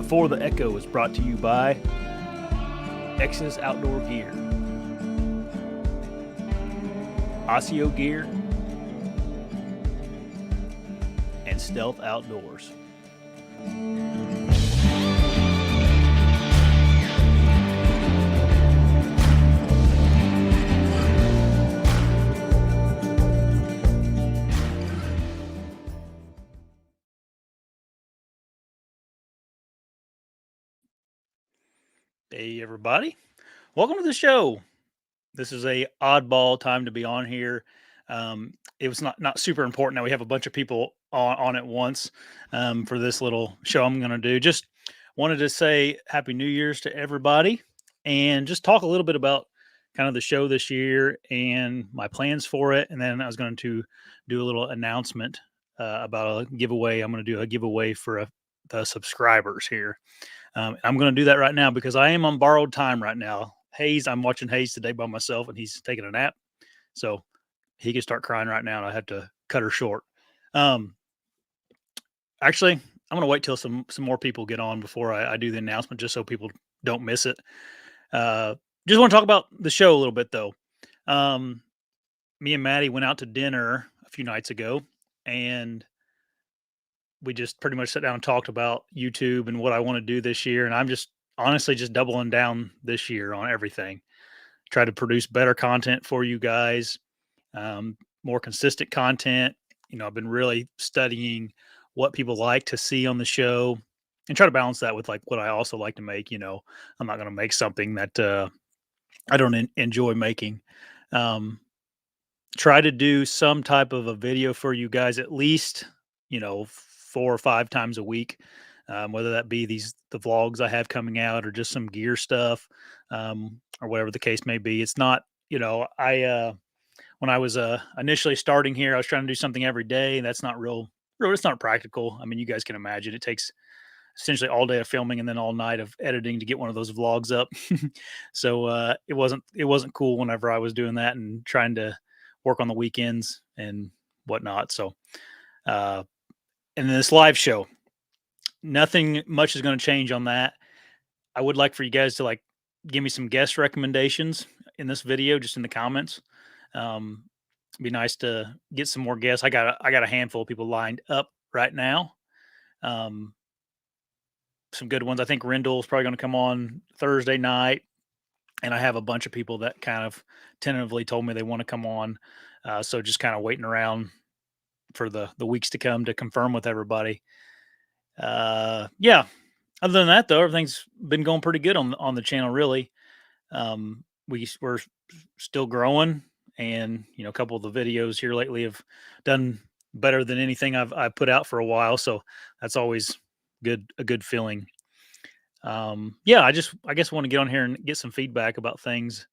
Before the Echo is brought to you by ASIO Outdoor Gear, ASIO Gear, and Stealth Outdoors. Hey everybody, welcome to the show. This is a oddball time to be on here. It was not super important that we have a bunch of people on at once for this little show I'm going to do. Just wanted to say Happy New Year's to everybody and just talk a little bit about kind of the show this year and my plans for it. And then I was going to do a little announcement about a giveaway. I'm going to do a giveaway for the subscribers here. I'm going to do that right now because I am on borrowed time right now. I'm watching Hayes today by myself and he's taking a nap. So he can start crying right now and I have to cut her short. Actually, I'm going to wait till some more people get on before I do the announcement, just so people don't miss it. Just want to talk about the show a little bit though. Me and Maddie went out to dinner a few nights ago and we just pretty much sat down and talked about YouTube and what I want to do this year. And I'm just honestly just doubling down this year on everything. Try to produce better content for you guys, more consistent content. I've been really studying what people like to see on the show and try to balance that with like what I also like to make. I'm not going to make something that I don't enjoy making. Try to do some type of a video for you guys at least, 4 or 5 times a week, whether that be the vlogs I have coming out or just some gear stuff, or whatever the case may be. It's not, when I was initially starting here, I was trying to do something every day, and that's not it's not practical. I mean, you guys can imagine it takes essentially all day of filming and then all night of editing to get one of those vlogs up. So it wasn't cool whenever I was doing that and trying to work on the weekends and whatnot. So and then this live show, nothing much is going to change on that. I would like for you guys to give me some guest recommendations in this video, just in the comments. It'd be nice to get some more guests. I got a handful of people lined up right now. Some good ones. I think Rendell's probably going to come on Thursday night, and I have a bunch of people that kind of tentatively told me they want to come on. So just kind of waiting around for the weeks to come to confirm with everybody. Yeah. Other than that, though, everything's been going pretty good on the channel. Really, we're still growing, and a couple of the videos here lately have done better than anything I've put out for a while. So that's always a good feeling. Yeah, I guess I want to get on here and get some feedback about things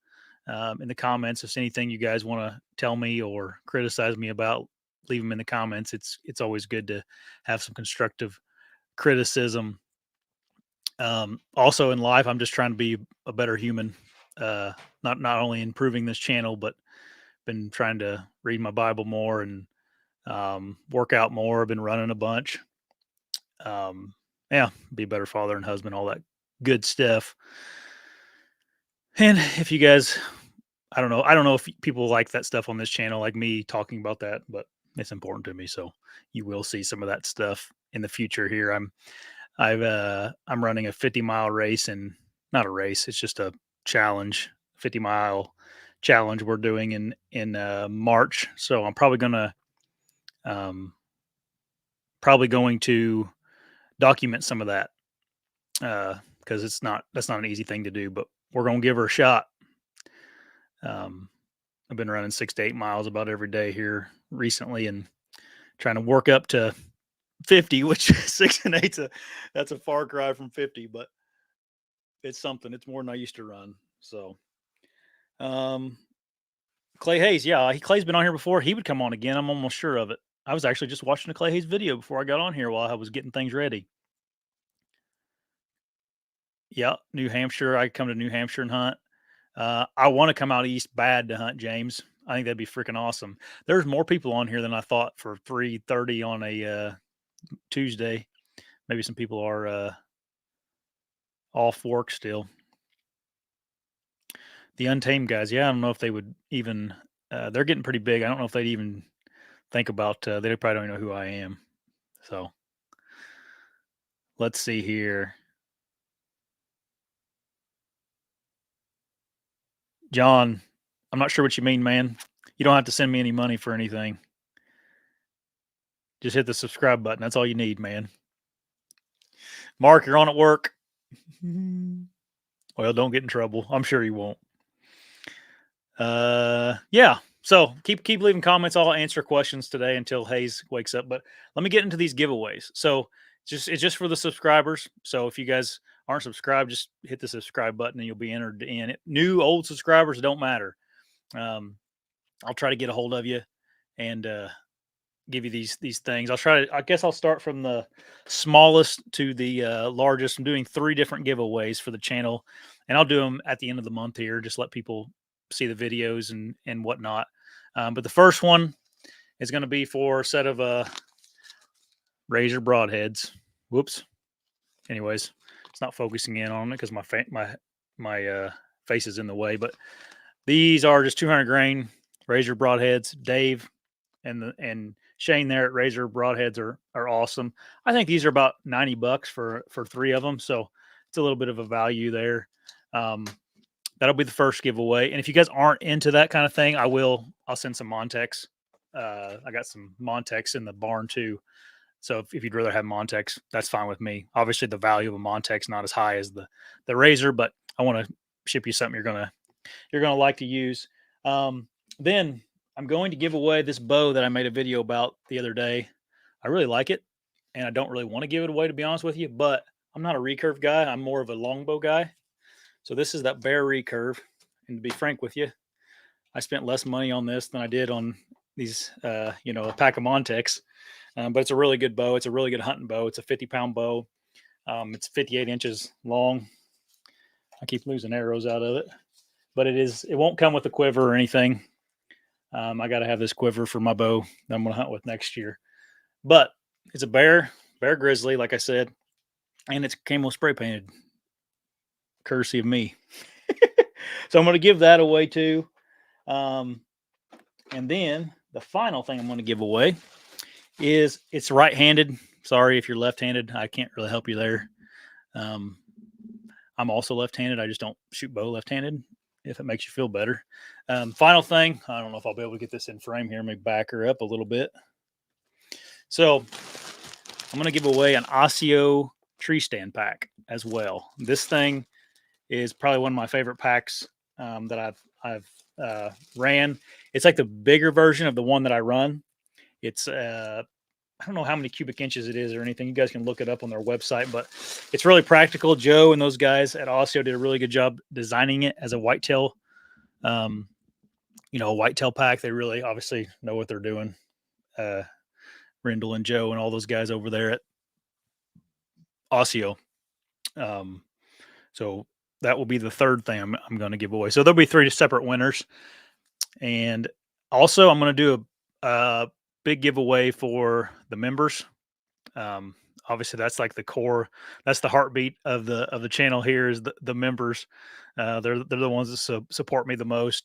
in the comments. If anything you guys want to tell me or criticize me about, leave them in the comments. It's always good to have some constructive criticism. Also in life, I'm just trying to be a better human. Not only improving this channel, but been trying to read my Bible more and work out more. I've been running a bunch. Yeah, be a better father and husband, all that good stuff. And if you guys, I don't know if people like that stuff on this channel, like me talking about that, but it's important to me. So you will see some of that stuff in the future here. I'm running a 50-mile race, and not a race. It's just a challenge, 50-mile challenge we're doing in March. So I'm probably going to document some of that because that's not an easy thing to do, but we're going to give her a shot. I've been running 6 to 8 miles about every day here recently and trying to work up to 50, which 6 and 8, that's a far cry from 50, but it's something. It's more than I used to run. So, Clay Hayes. Yeah. Clay's been on here before. He would come on again. I'm almost sure of it. I was actually just watching a Clay Hayes video before I got on here while I was getting things ready. Yeah. New Hampshire. I come to New Hampshire and hunt. I want to come out east bad to hunt, James. I think that'd be freaking awesome. There's more people on here than I thought for 3:30 on a Tuesday. Maybe some people are off work still. The Untamed guys, yeah, I don't know if they would even. They're getting pretty big. I don't know if they'd even think about. They probably don't know who I am. So let's see here. John, I'm not sure what you mean, man. You don't have to send me any money for anything. Just hit the subscribe button. That's all you need, man. Mark, you're on at work. Well, don't get in trouble. I'm sure you won't. Yeah. So keep leaving comments. I'll answer questions today until Hayes wakes up. But let me get into these giveaways. So it's just for the subscribers. So if you guys aren't subscribed, just hit the subscribe button and you'll be entered in it. New, old subscribers, don't matter. I'll try to get a hold of you and give you these things. I guess I'll start from the smallest to the largest. I'm doing 3 different giveaways for the channel, and I'll do them at the end of the month here. Just let people see the videos and whatnot. But the first one is going to be for a set of Razor broadheads. Whoops. Anyways, it's not focusing in on it because my face is in the way. But these are just 200 grain Razor broadheads. Dave and Shane there at Razor broadheads are awesome. I think these are about $90 for 3 of them, so it's a little bit of a value there. That'll be the first giveaway. And if you guys aren't into that kind of thing, I'll send some Montex. I got some Montex in the barn too. So if you'd rather have Montex, that's fine with me. Obviously, the value of a Montex not as high as the Razor, but I want to ship you something you're gonna like to use. Then I'm going to give away this bow that I made a video about the other day. I really like it, and I don't really want to give it away, to be honest with you, but I'm not a recurve guy. I'm more of a longbow guy. So this is that Bear recurve. And to be frank with you, I spent less money on this than I did on these, a pack of Montex. But it's a really good bow. It's a really good hunting bow. It's a 50-pound bow. It's 58 inches long. I keep losing arrows out of it, but it won't come with a quiver or anything. I got to have this quiver for my bow that I'm going to hunt with next year. But it's a bear grizzly, like I said, and it's camo spray painted, courtesy of me. So I'm going to give that away too. And then the final thing I'm going to give away is it's right-handed. Sorry if you're left-handed. I can't really help you there. I'm also left-handed. I just don't shoot bow left-handed, if it makes you feel better. Final thing, I don't know if I'll be able to get this in frame here. Maybe back her up a little bit. So I'm going to give away an ASIO tree stand pack as well. This thing is probably one of my favorite packs that I've ran. It's like the bigger version of the one that I run. It's I don't know how many cubic inches it is or anything. You guys can look it up on their website, but it's really practical. Joe and those guys at ASIO did a really good job designing it as a whitetail, a whitetail pack. They really obviously know what they're doing. Rendell and Joe and all those guys over there at ASIO. So that will be the third thing I'm going to give away. So there'll be 3 separate winners. And also I'm going to do a big giveaway for the members. Obviously that's like the core, that's the heartbeat of the channel here is the members. They're the ones that support me the most.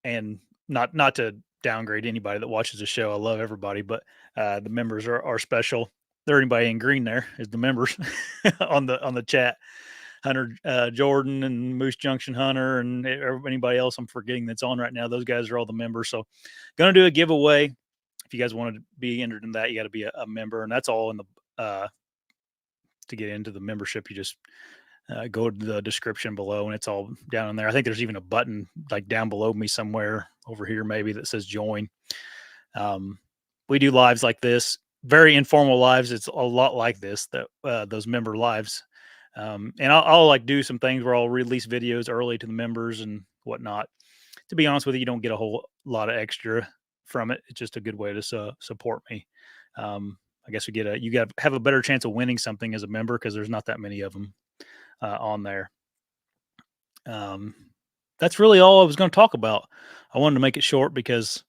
And not to downgrade anybody that watches the show. I love everybody, but the members are special. There, anybody in green there is the members on the chat. Hunter Jordan and Moose Junction Hunter and anybody else I'm forgetting that's on right now. Those guys are all the members. So going to do a giveaway. If you guys want to be entered in that, you got to be a member, and that's all in the to get into the membership. You just go to the description below and it's all down in there. I think there's even a button like down below me somewhere over here, maybe, that says join. We do lives like this, very informal lives. It's a lot like this, those member lives. And I'll like do some things where I'll release videos early to the members and whatnot. To be honest with you, you don't get a whole lot of extra from it. It's just a good way to support me. I guess you got to have a better chance of winning something as a member because there's not that many of them on there. That's really all I was going to talk about. I wanted to make it short because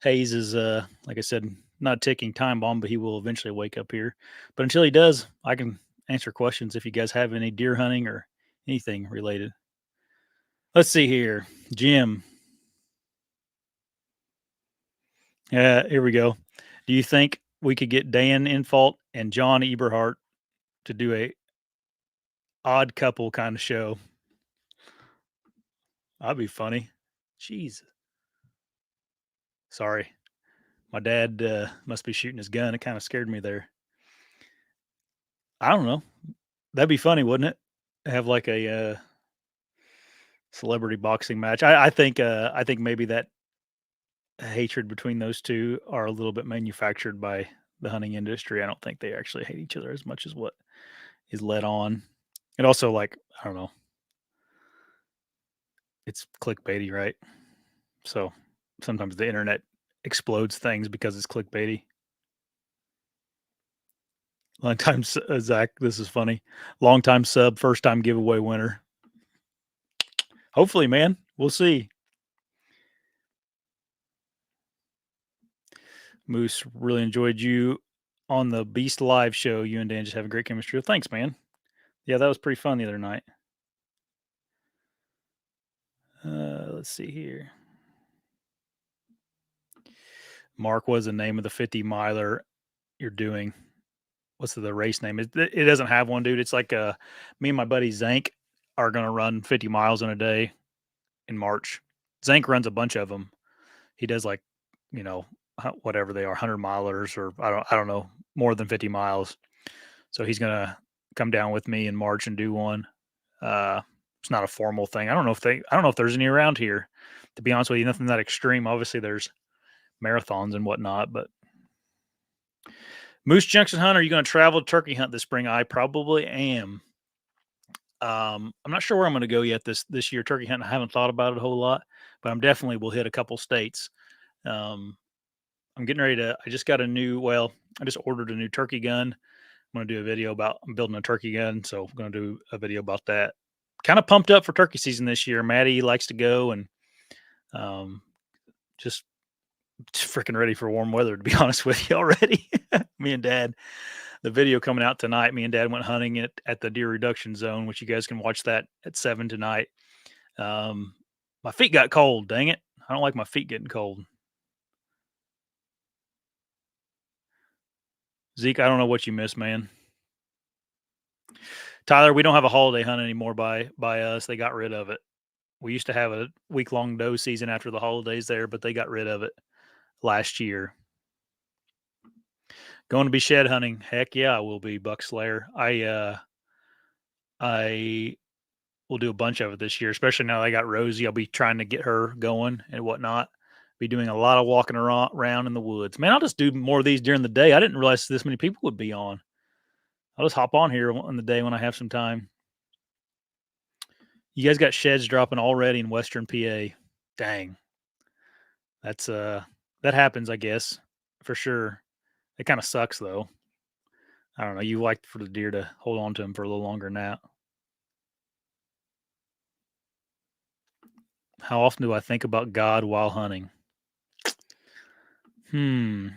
Hayes is, like I said, not a ticking time bomb, but he will eventually wake up here. But until he does, I can answer questions if you guys have any deer hunting or anything related. Let's see here. Jim. Yeah, here we go. Do you think we could get Dan Infalt and John Eberhart to do a odd couple kind of show? That'd be funny. Jeez. Sorry. My dad must be shooting his gun. It kind of scared me there. I don't know. That'd be funny, wouldn't it? Have like a celebrity boxing match. I think maybe that hatred between those two are a little bit manufactured by the hunting industry. I don't think they actually hate each other as much as what is led on. And also, like, I don't know, it's clickbaity, right? So sometimes the internet explodes things because it's clickbaity. Long time, Zach. This is funny. Long time sub, first time giveaway winner. Hopefully, man. We'll see. Moose, really enjoyed you on the Beast Live show. You and Dan just have a great chemistry. Thanks, man. Yeah, that was pretty fun the other night. Let's see here. Mark, was the name of the 50 miler you're doing? What's the race name? It doesn't have one, dude. It's like me and my buddy Zank are going to run 50 miles in a day in March. Zank runs a bunch of them. He does like, you know, whatever they are, 100 milers or I don't know, more than 50 miles. So he's going to come down with me in March and do one. It's not a formal thing. I don't know if there's any around here, to be honest with you, nothing that extreme. Obviously there's marathons and whatnot, but Moose Junction Hunt, are you going to travel turkey hunt this spring? I probably am. I'm not sure where I'm going to go yet this year turkey hunting. I haven't thought about it a whole lot, but I'm definitely will hit a couple states. Um, I'm getting ready to. I just got a new. Well, I just ordered a new turkey gun. I'm going to do a video about. I'm building a turkey gun, so I'm going to do a video about that. Kind of pumped up for turkey season this year. Maddie likes to go, and just freaking ready for warm weather. To be honest with you, already. Me and Dad. The video coming out tonight. Me and Dad went hunting it at the deer reduction zone, which you guys can watch that at 7 tonight. My feet got cold. Dang it! I don't like my feet getting cold. Zeke, I don't know what you missed, man. Tyler, we don't have a holiday hunt anymore by us. They got rid of it. We used to have a week-long doe season after the holidays there, but they got rid of it last year. Going to be shed hunting. Heck yeah, I will be, Buck Slayer. I will do a bunch of it this year, especially now that I got Rosie. I'll be trying to get her going and whatnot. Be doing a lot of walking around in the woods. Man, I'll just do more of these during the day. I didn't realize this many people would be on. I'll just hop on here on the day when I have some time. You guys got sheds dropping already in Western PA. Dang. That's that happens, I guess, for sure. It kind of sucks though. I don't know. You like for the deer to hold on to them for a little longer now. How often do I think about God while hunting? Sorry,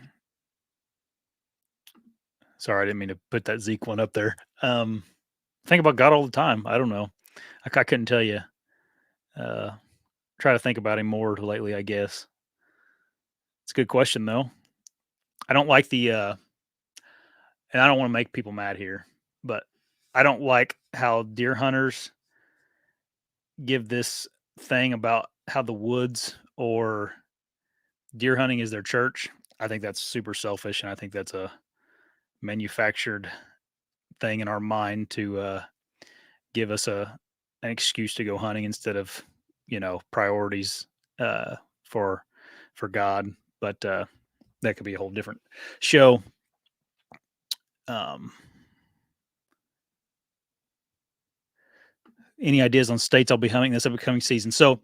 I didn't mean to put that Zeke one up there. Think about God all the time. I don't know. I couldn't tell you. Uh, Try to think about him more lately, I guess. It's a good question though. I don't like and I don't want to make people mad here, but I don't like how deer hunters give this thing about how the woods or deer hunting is their church. I think that's super selfish, and I think that's a manufactured thing in our mind to give us an excuse to go hunting instead of priorities uh, for God. But that could be a whole different show. Any ideas on states I'll be hunting this upcoming season? So,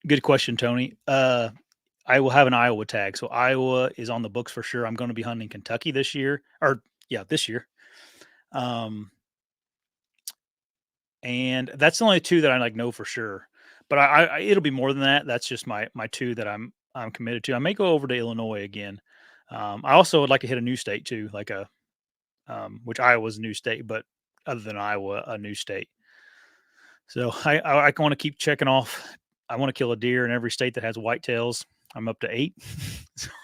good question, Tony. I will have an Iowa tag. So Iowa is on the books for sure. I'm going to be hunting Kentucky this year, this year. And that's the only two that I know for sure. But I it'll be more than that. That's just my two that I'm committed to. I may go over to Illinois again. I also would like to hit a new state too, like which Iowa's a new state, but other than Iowa, a new state. So I want to keep checking off. I want to kill a deer in every state that has whitetails. I'm up to 8,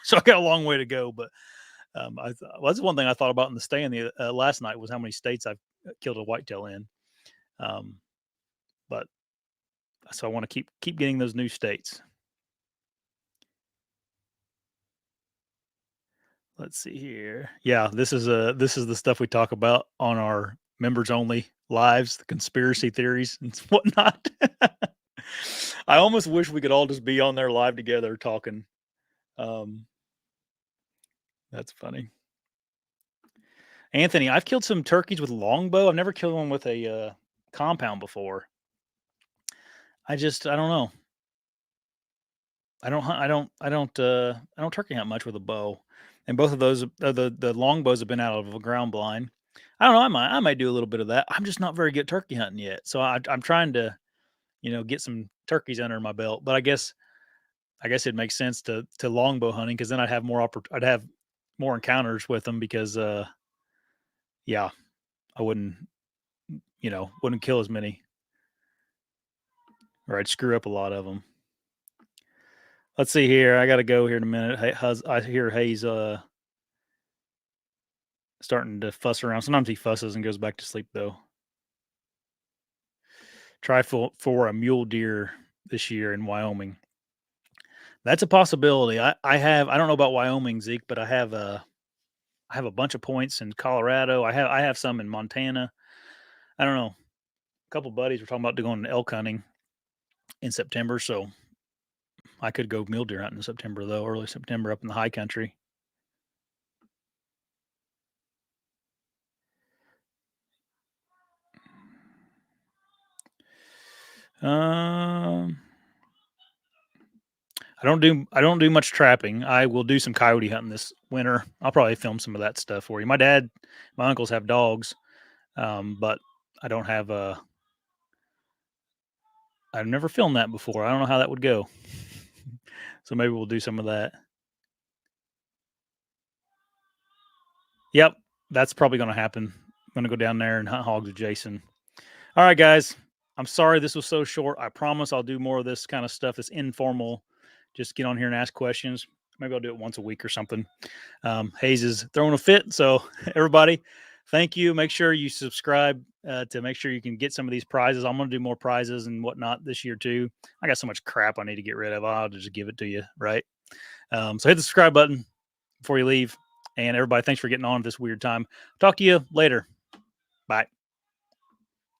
so I got a long way to go. But well, that's one thing I thought about in the stay the last night was how many states I've killed a whitetail in. Um, but so I want to keep getting those new states. Let's see here. Yeah, this is the stuff we talk about on our members only lives, the conspiracy theories and whatnot. I almost wish we could all just be on there live together talking. Um, that's funny. Anthony, I've killed some turkeys with longbow. I've never killed one with a compound before. I don't know. I don't turkey hunt much with a bow, and both of those the longbows have been out of a ground blind. I don't know. I might do a little bit of that. I'm just not very good at turkey hunting yet, so I'm trying to get some turkeys under my belt. But I guess it makes sense to longbow hunting because then I'd have more encounters with them because yeah, I wouldn't kill as many, or I'd screw up a lot of them. Let's see here. I got to go here in a minute. Hey, I hear Hayes starting to fuss around. Sometimes he fusses and goes back to sleep though. Try for a mule deer this year in Wyoming. That's a possibility. I don't know about Wyoming, Zeke, but I have a bunch of points in Colorado. I have some in Montana. I don't know. A couple buddies were talking about going elk hunting in September, so I could go mule deer hunting in September though, early September up in the high country. Um, I don't do much trapping. I will do some coyote hunting this winter. I'll probably film some of that stuff for you. My uncles have dogs, but I don't have a. I've never filmed that before. I don't know how that would go. So maybe we'll do some of that. Yep, that's probably going to happen. I'm going to go down there and hunt hogs with Jason. All right, guys. I'm sorry this was so short. I promise I'll do more of this kind of stuff. It's informal. Just get on here and ask questions. Maybe I'll do it once a week or something. Hayes is throwing a fit. So everybody, thank you. Make sure you subscribe to make sure you can get some of these prizes. I'm going to do more prizes and whatnot this year too. I got so much crap I need to get rid of. I'll just give it to you. Right. So hit the subscribe button before you leave. And everybody, thanks for getting on at this weird time. Talk to you later. Bye.